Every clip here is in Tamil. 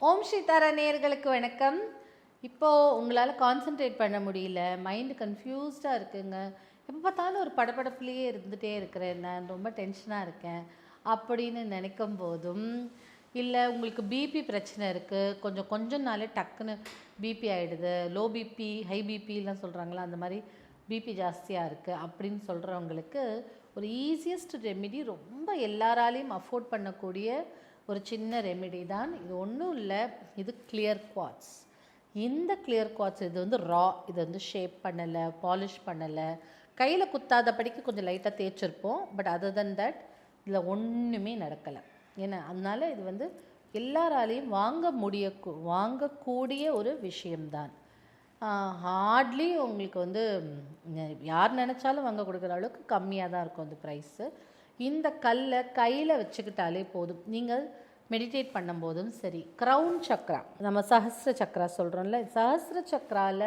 ஓம் ஸ்ரீ தாரா நேயர்களுக்கு வணக்கம். இப்போது உங்களால் கான்சென்ட்ரேட் பண்ண முடியல, மைண்டு கன்ஃபியூஸ்டாக இருக்குங்க. எப்போ பார்த்தாலும் ஒரு படபடப்புலேயே இருந்துகிட்டே இருக்கிறேன், நான் ரொம்ப டென்ஷனாக இருக்கேன் அப்படின்னு நினைக்கும் போதும், இல்லை உங்களுக்கு பிபி பிரச்சனை இருக்குது, கொஞ்சம் நாளே டக்குன்னு பிபி ஆகிடுது, லோ பிபி ஹை பிபிலாம் சொல்கிறாங்களா, அந்த மாதிரி பிபி ஜாஸ்தியாக இருக்குது அப்படின்னு சொல்கிறவங்களுக்கு ஒரு ஈஸியஸ்ட் ரெமிடி, ரொம்ப எல்லாராலையும் அஃபோர்ட் பண்ணக்கூடிய ஒரு சின்ன ரெமிடி தான் இது. ஒன்றும் இல்லை, இது கிளியர் குவார்ட்ஸ். இந்த கிளியர் குவார்ட்ஸ் இது வந்து ரா, இது வந்து ஷேப் பண்ணலை, பாலிஷ் பண்ணலை, கையில் குத்தாதபடிக்கு கொஞ்சம் லைட்டாக தேய்ச்சிருப்போம். பட் அதர் தென் தட் இதில் ஒன்றுமே நடக்கலை. ஏன்னா அதனால் இது வந்து எல்லாராலையும் வாங்கக்கூடிய ஒரு விஷயம்தான். ஹார்ட்லி உங்களுக்கு வந்து யார் நினச்சாலும் வாங்க கொடுக்குற அளவுக்கு கம்மியாக தான் இருக்கும் அந்த ப்ரைஸு. இந்த கல்லை கையில் வச்சுக்கிட்டாலே போதும். நீங்கள் மெடிடேட் பண்ணும்போதும் சரி, க்ரௌன் சக்ரா, நம்ம சஹஸ்ர சக்ரா சொல்கிறோம்ல, சஹஸ்ர சக்ராவில்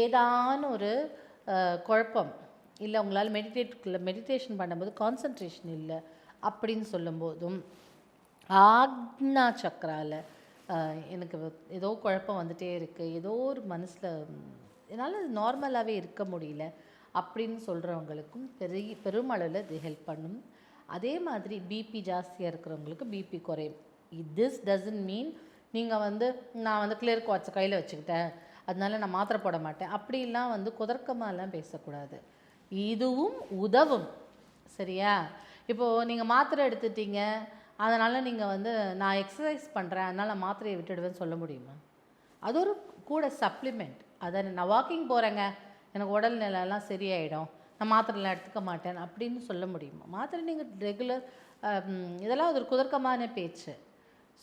ஏதான ஒரு குழப்பம் இல்லை, உங்களால் மெடிடேஷன் பண்ணும்போது கான்சன்ட்ரேஷன் இல்லை அப்படின்னு சொல்லும்போதும், ஆக்னா சக்ராவில் எனக்கு ஏதோ குழப்பம் வந்துகிட்டே இருக்குது, ஏதோ ஒரு மனசில் என்னால் நார்மலாகவே இருக்க முடியல அப்படின்னு சொல்கிறவங்களுக்கும் பெருமளவில் இது ஹெல்ப் பண்ணும். அதே மாதிரி பிபி ஜாஸ்தியாக இருக்கிறவங்களுக்கு பிபி குறையும். திஸ் டசன்ட் மீன் நீங்கள் வந்து நான் வந்து கிளியர் குவார்ட்ஸை கையில் வச்சுக்கிட்டேன் அதனால நான் மாத்திரை போட மாட்டேன் அப்படிலாம் வந்து குதர்க்கமாலாம் பேசக்கூடாது. இதுவும் உதவும், சரியா? இப்போது நீங்கள் மாத்திரை எடுத்துட்டீங்க, அதனால் நீங்கள் வந்து நான் எக்ஸசைஸ் பண்ணுறேன் அதனால் மாத்திரையை விட்டுடுவேன்னு சொல்ல முடியுமா? அது ஒரு கூட சப்ளிமெண்ட். அதை நான் வாக்கிங் போகிறேங்க, எனக்கு உடல் நிலையெல்லாம் சரியாயிடும், நான் மாத்திரைலாம் எடுத்துக்க மாட்டேன் அப்படின்னு சொல்ல முடியுமா? மாத்திரை நீங்கள் ரெகுலர் இதெல்லாம் ஒரு குதர்க்கமான பேச்சு.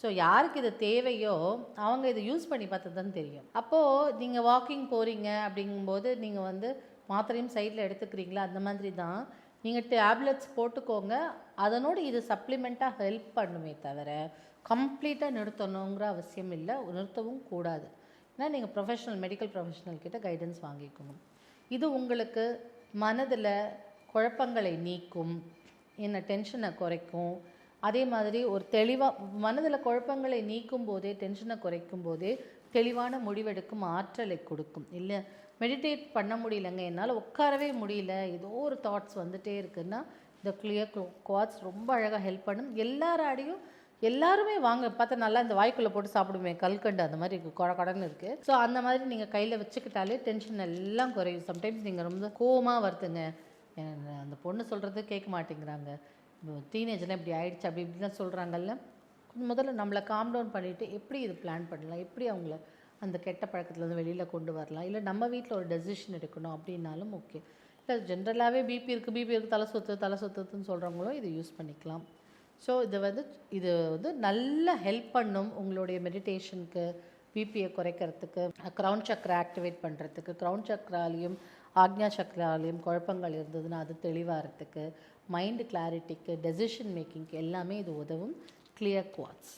ஸோ யாருக்கு இது தேவையோ அவங்க இதை யூஸ் பண்ணி பார்த்தது தான் தெரியும். அப்போது நீங்கள் வாக்கிங் போகிறீங்க அப்படிங்கும்போது நீங்கள் வந்து மாத்திரையும் சைடில் எடுத்துக்கிறீங்களா, அந்த மாதிரி தான் நீங்கள் டேப்லெட்ஸ் போட்டுக்கோங்க. அதனோடு இது சப்ளிமெண்ட்டாக ஹெல்ப் பண்ணுமே தவிர கம்ப்ளீட்டாக நிறுத்தணுங்கிற அவசியம் இல்லை, நிறுத்தவும் கூடாது. ஏன்னா நீங்கள் மெடிக்கல் ப்ரொஃபஷனல் கிட்ட கைடன்ஸ் வாங்கிக்கணும். இது உங்களுக்கு மனதில் குழப்பங்களை நீக்கும், என்ன டென்ஷனை குறைக்கும். அதே மாதிரி ஒரு தெளிவாக மனதில் குழப்பங்களை நீக்கும் போதே, டென்ஷனை குறைக்கும் போதே தெளிவான முடிவெடுக்கும் ஆற்றலை கொடுக்கும். இல்லை மெடிடேட் பண்ண முடியலங்க, என்னால் உட்காரவே முடியல, ஏதோ ஒரு தாட்ஸ் வந்துகிட்டே இருக்குன்னா இந்த கிளியர் குவார்ட்ஸ் ரொம்ப அழகாக ஹெல்ப் பண்ணும். எல்லாருமே வாங்க பார்த்தா நல்லா இந்த வாய்க்குள்ளே போட்டு சாப்பிடுமே கல்கண்டு, அந்த மாதிரி இருக்குது, கடன்னு இருக்குது. ஸோ அந்த மாதிரி நீங்கள் கையில் வச்சுக்கிட்டாலே டென்ஷன் எல்லாம் குறையும். சம்டைம்ஸ் நீங்கள் ரொம்ப கோவமாக வருதுங்க, அந்த பொண்ணு சொல்கிறது கேட்க மாட்டேங்கிறாங்க, டீனேஜ்லாம் இப்படி ஆயிடுச்சு அப்படி இப்படிலாம் சொல்கிறாங்கல்ல, முதல்ல நம்மளை காம் டவுன் பண்ணிவிட்டு எப்படி இது பிளான் பண்ணலாம், எப்படி அவங்கள அந்த கெட்ட பழக்கத்துலேருந்து வெளியில் கொண்டு வரலாம், இல்லை நம்ம வீட்டில் ஒரு டெசிஷன் எடுக்கணும் அப்படின்னாலும் ஓகே. இல்லை ஜென்ரலாகவே பிபி இருக்குது தலை சுற்றுன்னு சொல்கிறவங்களும் இதை யூஸ் பண்ணிக்கலாம். ஸோ இது வந்து நல்ல ஹெல்ப் பண்ணும் உங்களுடைய மெடிடேஷனுக்கு, பிபியை குறைக்கிறதுக்கு, க்ரௌன் சக்ரா ஆக்டிவேட் பண்ணுறதுக்கு. க்ரௌன் சக்ராலையும் ஆக்ஞா சக்ராலையும் குழப்பங்கள் இருந்ததுன்னா அது தெளிவாகிறதுக்கு, மைண்டு கிளாரிட்டிக்கு, டெசிஷன் மேக்கிங்க்கு எல்லாமே இது உதவும். Clear quartz.